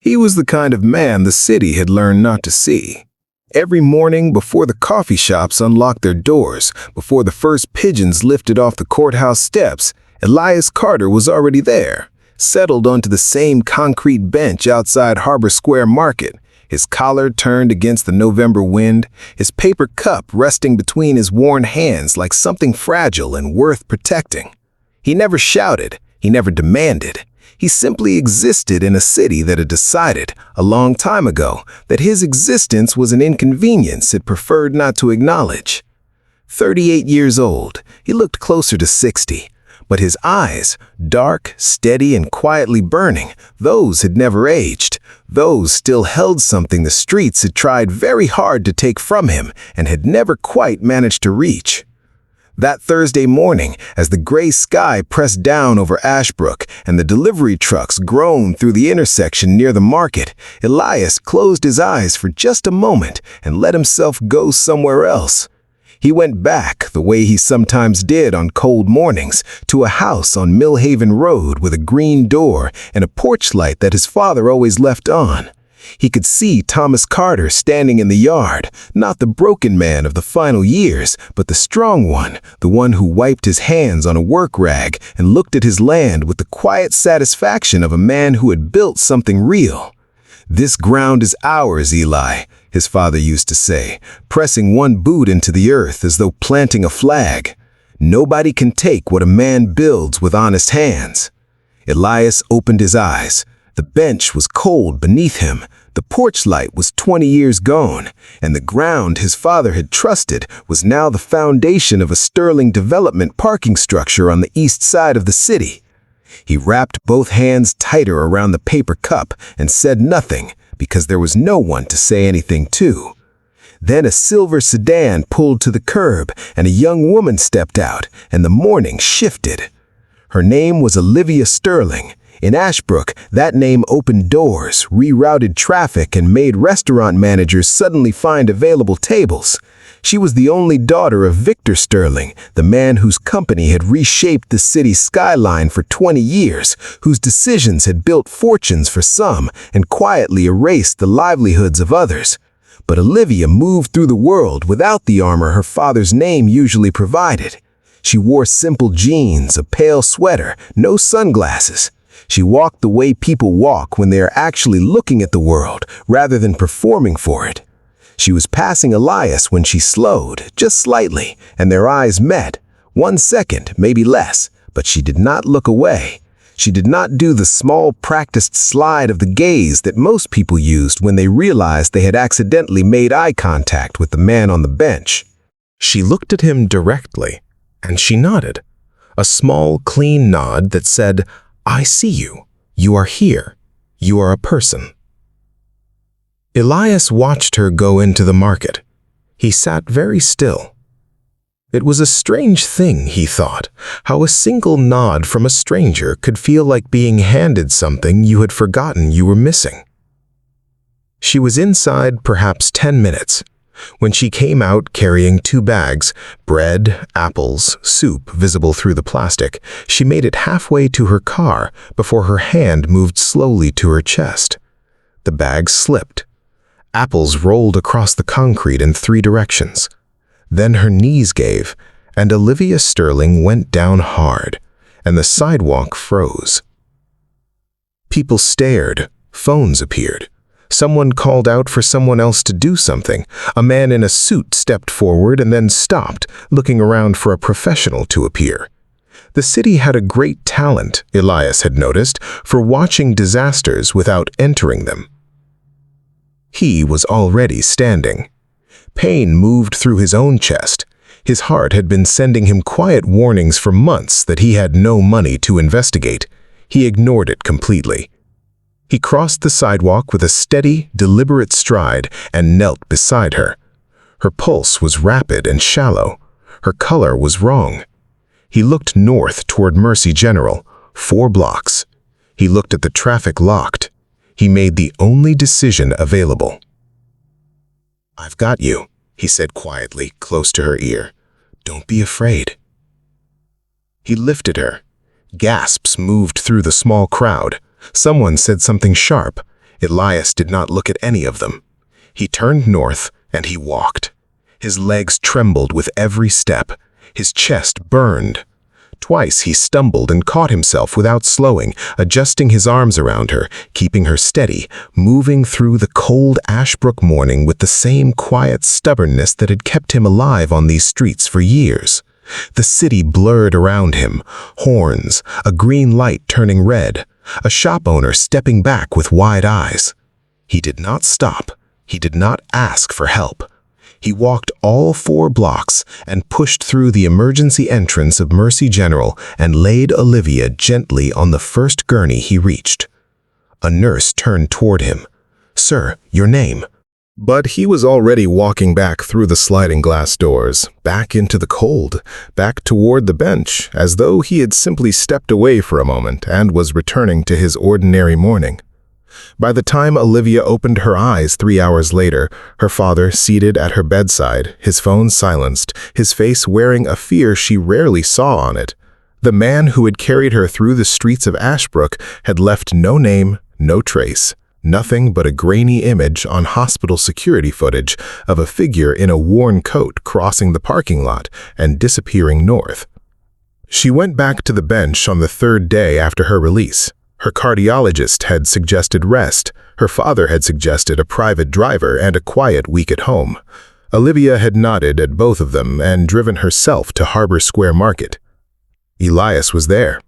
He was the kind of man the city had learned not to see. Every morning, before the coffee shops unlocked their doors, before the first pigeons lifted off the courthouse steps, Elias Carter was already there, settled onto the same concrete bench outside Harbor Square Market, his collar turned against the November wind, his paper cup resting between his worn hands like something fragile and worth protecting. He never shouted, he never demanded. He simply existed in a city that had decided, a long time ago, that his existence was an inconvenience it preferred not to acknowledge. 38 years old, he looked closer to 60, but his eyes, dark, steady, and quietly burning, those had never aged. Those still held something the streets had tried very hard to take from him and had never quite managed to reach. That Thursday morning, as the gray sky pressed down over Ashbrook and the delivery trucks groaned through the intersection near the market, Elias closed his eyes for just a moment and let himself go somewhere else. He went back, the way he sometimes did on cold mornings, to a house on Millhaven Road with a green door and a porch light that his father always left on. He could see Thomas Carter standing in the yard, not the broken man of the final years, but the strong one, the one who wiped his hands on a work rag and looked at his land with the quiet satisfaction of a man who had built something real. "This ground is ours, Eli," his father used to say, pressing one boot into the earth as though planting a flag. "Nobody can take what a man builds with honest hands." Elias opened his eyes. The bench was cold beneath him, the porch light was 20 years gone, and the ground his father had trusted was now the foundation of a sterling development parking structure on the east side of the city. He wrapped both hands tighter around the paper cup and said nothing, because there was no one to say anything to. Then a silver sedan pulled to the curb, and a young woman stepped out, and the morning shifted. Her name was Olivia Sterling. In Ashbrook, that name opened doors, rerouted traffic, and made restaurant managers suddenly find available tables. She was the only daughter of Victor Sterling, the man whose company had reshaped the city's skyline for 20 years, whose decisions had built fortunes for some and quietly erased the livelihoods of others. But Olivia moved through the world without the armor her father's name usually provided. She wore simple jeans, a pale sweater, no sunglasses. She walked the way people walk when they are actually looking at the world rather than performing for it. She was passing Elias when she slowed, just slightly, and their eyes met. 1 second, maybe less, but she did not look away. She did not do the small, practiced slide of the gaze that most people used when they realized they had accidentally made eye contact with the man on the bench. She looked at him directly, and she nodded. A small, clean nod that said, "I see you. You are here. You are a person." Elias watched her go into the market. He sat very still. It was a strange thing, he thought, how a single nod from a stranger could feel like being handed something you had forgotten you were missing. She was inside perhaps 10 minutes. When she came out carrying 2 bags, bread, apples, soup visible through the plastic, she made it halfway to her car before her hand moved slowly to her chest. The bags slipped. Apples rolled across the concrete in 3 directions. Then her knees gave, and Olivia Sterling went down hard, and the sidewalk froze. People stared. Phones appeared. Someone called out for someone else to do something. A man in a suit stepped forward and then stopped, looking around for a professional to appear. The city had a great talent, Elias had noticed, for watching disasters without entering them. He was already standing. Pain moved through his own chest. His heart had been sending him quiet warnings for months that he had no money to investigate. He ignored it completely. He crossed the sidewalk with a steady, deliberate stride and knelt beside her. Her pulse was rapid and shallow. Her color was wrong. He looked north toward Mercy General, 4 blocks. He looked at the traffic locked. He made the only decision available. "I've got you," he said quietly, close to her ear. "Don't be afraid." He lifted her. Gasps moved through the small crowd. Someone said something sharp. Elias did not look at any of them. He turned north and he walked. His legs trembled with every step. His chest burned. Twice he stumbled and caught himself without slowing, adjusting his arms around her, keeping her steady, moving through the cold Ashbrook morning with the same quiet stubbornness that had kept him alive on these streets for years. The city blurred around him, horns, a green light turning red, a shop owner stepping back with wide eyes. He did not stop. He did not ask for help. He walked all 4 blocks and pushed through the emergency entrance of Mercy General and laid Olivia gently on the first gurney he reached. A nurse turned toward him. "Sir, your name?" But he was already walking back through the sliding glass doors, back into the cold, back toward the bench, as though he had simply stepped away for a moment and was returning to his ordinary morning. By the time Olivia opened her eyes 3 hours later, her father seated at her bedside, his phone silenced, his face wearing a fear she rarely saw on it. The man who had carried her through the streets of Ashbrook had left no name, no trace, nothing but a grainy image on hospital security footage of a figure in a worn coat crossing the parking lot and disappearing north. She went back to the bench on the 3rd day after her release. Her cardiologist had suggested rest. Her father had suggested a private driver and a quiet week at home. Olivia had nodded at both of them and driven herself to Harbor Square Market. Elias was there.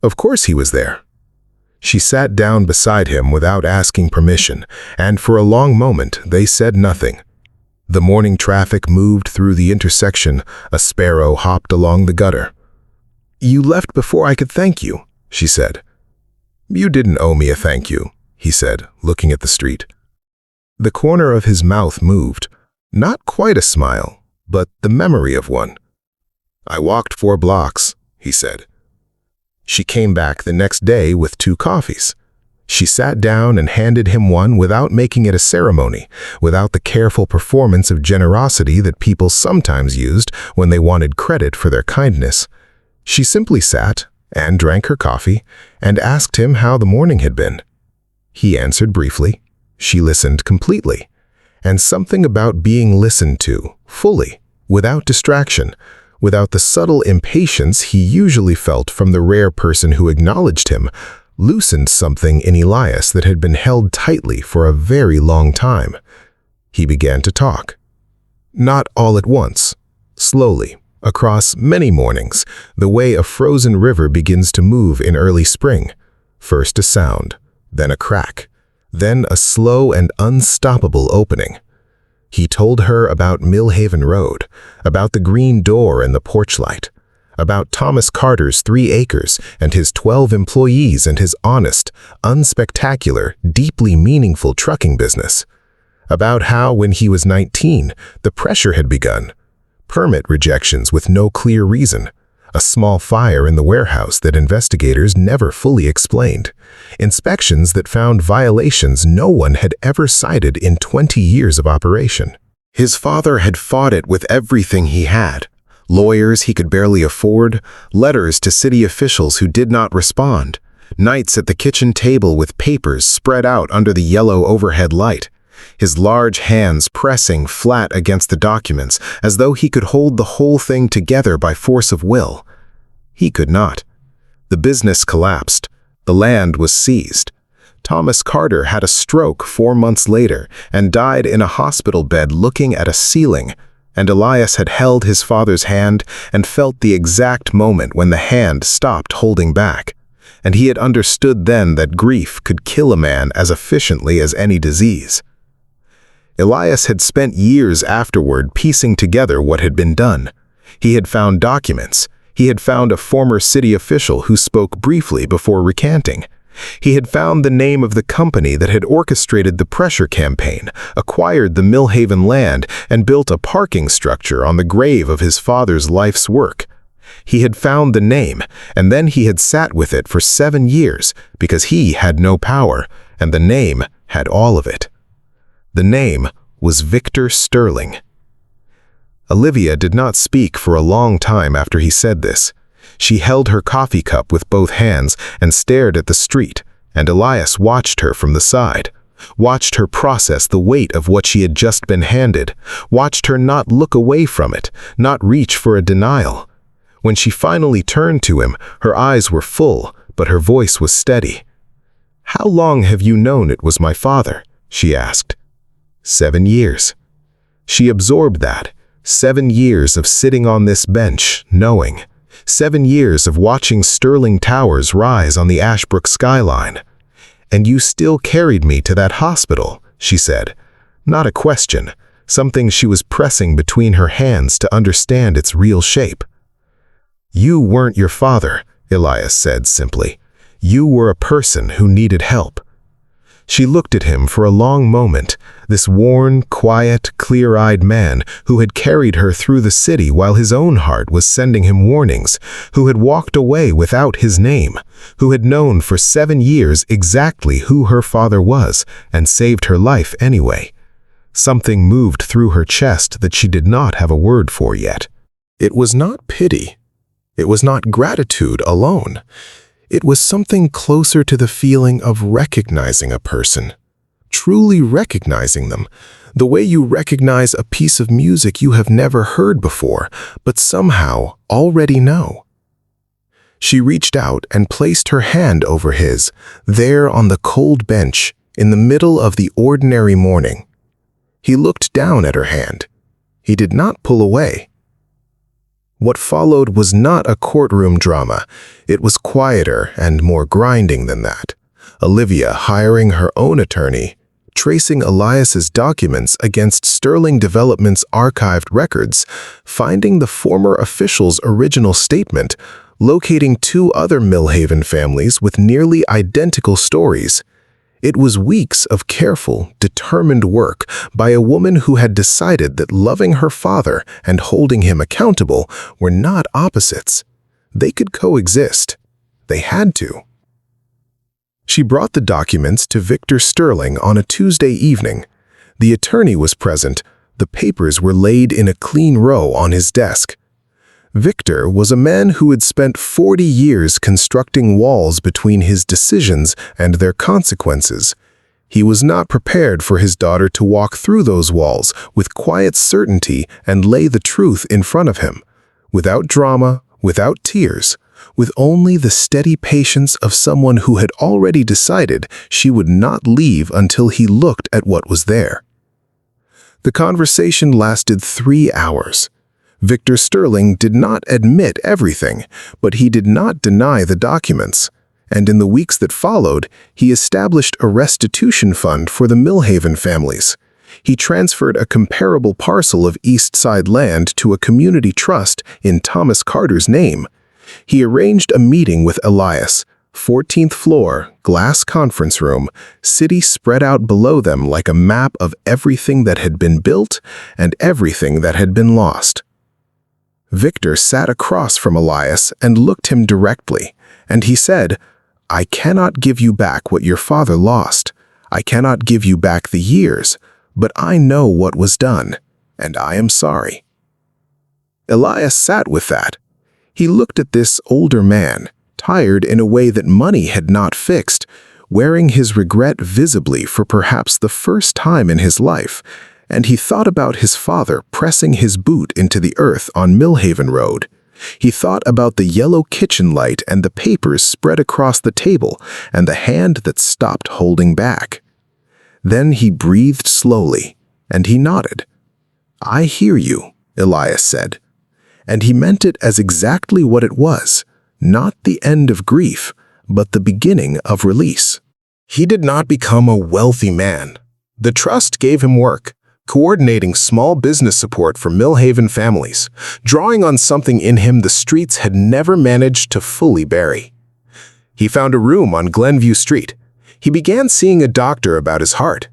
Of course he was there. She sat down beside him without asking permission, and for a long moment they said nothing. The morning traffic moved through the intersection. A sparrow hopped along the gutter. "You left before I could thank you," she said. "You didn't owe me a thank you," he said, looking at the street. The corner of his mouth moved. Not quite a smile, but the memory of one. "I walked 4 blocks," he said. She came back the next day with 2 coffees. She sat down and handed him one without making it a ceremony, without the careful performance of generosity that people sometimes used when they wanted credit for their kindness. She simply sat and drank her coffee and asked him how the morning had been. He answered briefly. She listened completely. And something about being listened to, fully, without distraction, without the subtle impatience he usually felt from the rare person who acknowledged him, loosened something in Elias that had been held tightly for a very long time. He began to talk. Not all at once, slowly, across many mornings, the way a frozen river begins to move in early spring. First a sound, then a crack, then a slow and unstoppable opening. He told her about Millhaven Road, about the green door and the porch light, about Thomas Carter's 3 acres and his 12 employees and his honest, unspectacular, deeply meaningful trucking business, about how when he was 19, the pressure had begun. Permit rejections with no clear reason, a small fire in the warehouse that investigators never fully explained, inspections that found violations no one had ever cited in 20 years of operation. His father had fought it with everything he had, lawyers he could barely afford, letters to city officials who did not respond, nights at the kitchen table with papers spread out under the yellow overhead light, his large hands pressing flat against the documents as though he could hold the whole thing together by force of will. He could not. The business collapsed. The land was seized. Thomas Carter had a stroke 4 months later and died in a hospital bed looking at a ceiling, and Elias had held his father's hand and felt the exact moment when the hand stopped holding back, and he had understood then that grief could kill a man as efficiently as any disease. Elias had spent years afterward piecing together what had been done. He had found documents. He had found a former city official who spoke briefly before recanting. He had found the name of the company that had orchestrated the pressure campaign, acquired the Millhaven land, and built a parking structure on the grave of his father's life's work. He had found the name, and then he had sat with it for 7 years because he had no power, and the name had all of it. The name was Victor Sterling. Olivia did not speak for a long time after he said this. She held her coffee cup with both hands and stared at the street, and Elias watched her from the side, watched her process the weight of what she had just been handed, watched her not look away from it, not reach for a denial. When she finally turned to him, her eyes were full, but her voice was steady. "How long have you known it was my father?" she asked. 7 years. She absorbed that. 7 years of sitting on this bench, knowing. 7 years of watching Sterling Towers rise on the Ashbrook skyline. "And you still carried me to that hospital," she said. Not a question, something she was pressing between her hands to understand its real shape. "You weren't your father," Elias said simply. "You were a person who needed help." She looked at him for a long moment, this worn, quiet, clear-eyed man who had carried her through the city while his own heart was sending him warnings, who had walked away without his name, who had known for 7 years exactly who her father was and saved her life anyway. Something moved through her chest that she did not have a word for yet. It was not pity. It was not gratitude alone. It was something closer to the feeling of recognizing a person, truly recognizing them, the way you recognize a piece of music you have never heard before, but somehow already know. She reached out and placed her hand over his, there on the cold bench, in the middle of the ordinary morning. He looked down at her hand. He did not pull away. What followed was not a courtroom drama. It was quieter and more grinding than that. Olivia hiring her own attorney, tracing Elias's documents against Sterling Development's archived records, finding the former official's original statement, locating 2 other Millhaven families with nearly identical stories. It was weeks of careful, determined work by a woman who had decided that loving her father and holding him accountable were not opposites. They could coexist. They had to. She brought the documents to Victor Sterling on a Tuesday evening. The attorney was present. The papers were laid in a clean row on his desk. Victor was a man who had spent 40 years constructing walls between his decisions and their consequences. He was not prepared for his daughter to walk through those walls with quiet certainty and lay the truth in front of him, without drama, without tears, with only the steady patience of someone who had already decided she would not leave until he looked at what was there. The conversation lasted 3 hours. Victor Sterling did not admit everything, but he did not deny the documents, and in the weeks that followed, he established a restitution fund for the Millhaven families. He transferred a comparable parcel of East Side land to a community trust in Thomas Carter's name. He arranged a meeting with Elias, 14th floor, glass conference room, city spread out below them like a map of everything that had been built and everything that had been lost. Victor sat across from Elias and looked him directly, and he said, "I cannot give you back what your father lost. I cannot give you back the years, but I know what was done, and I am sorry." Elias sat with that. He looked at this older man, tired in a way that money had not fixed, wearing his regret visibly for perhaps the first time in his life, and he thought about his father pressing his boot into the earth on Millhaven Road. He thought about the yellow kitchen light and the papers spread across the table and the hand that stopped holding back. Then he breathed slowly, and he nodded. "I hear you," Elias said. And he meant it as exactly what it was, not the end of grief, but the beginning of release. He did not become a wealthy man. The trust gave him work, coordinating small business support for Millhaven families, drawing on something in him the streets had never managed to fully bury. He found a room on Glenview Street. He began seeing a doctor about his heart.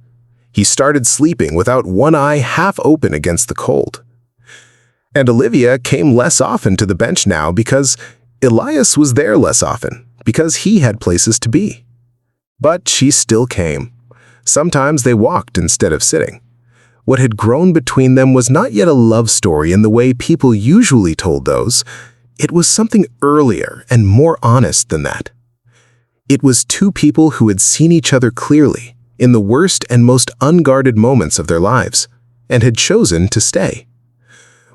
He started sleeping without one eye half open against the cold. And Olivia came less often to the bench now because Elias was there less often, because he had places to be. But she still came. Sometimes they walked instead of sitting. What had grown between them was not yet a love story in the way people usually told those. It was something earlier and more honest than that. It was 2 people who had seen each other clearly, in the worst and most unguarded moments of their lives, and had chosen to stay.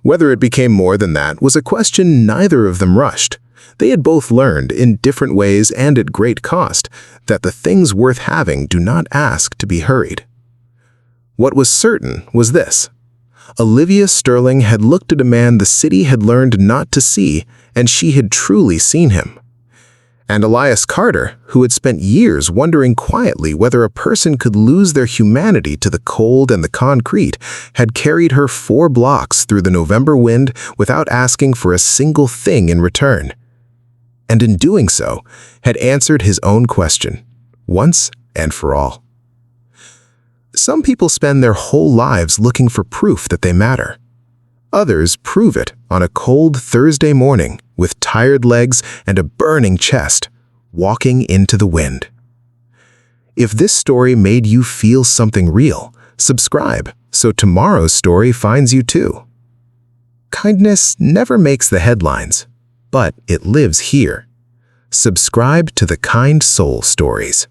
Whether it became more than that was a question neither of them rushed. They had both learned, in different ways and at great cost, that the things worth having do not ask to be hurried. What was certain was this: Olivia Sterling had looked at a man the city had learned not to see, and she had truly seen him. And Elias Carter, who had spent years wondering quietly whether a person could lose their humanity to the cold and the concrete, had carried her 4 blocks through the November wind without asking for a single thing in return. And in doing so, had answered his own question, once and for all. Some people spend their whole lives looking for proof that they matter. Others prove it on a cold Thursday morning with tired legs and a burning chest, walking into the wind. If this story made you feel something real, subscribe so tomorrow's story finds you too. Kindness never makes the headlines, but it lives here. Subscribe to the Kind Soul Stories.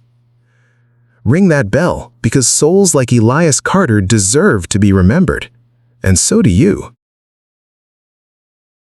Ring that bell because souls like Elias Carter deserve to be remembered, and so do you.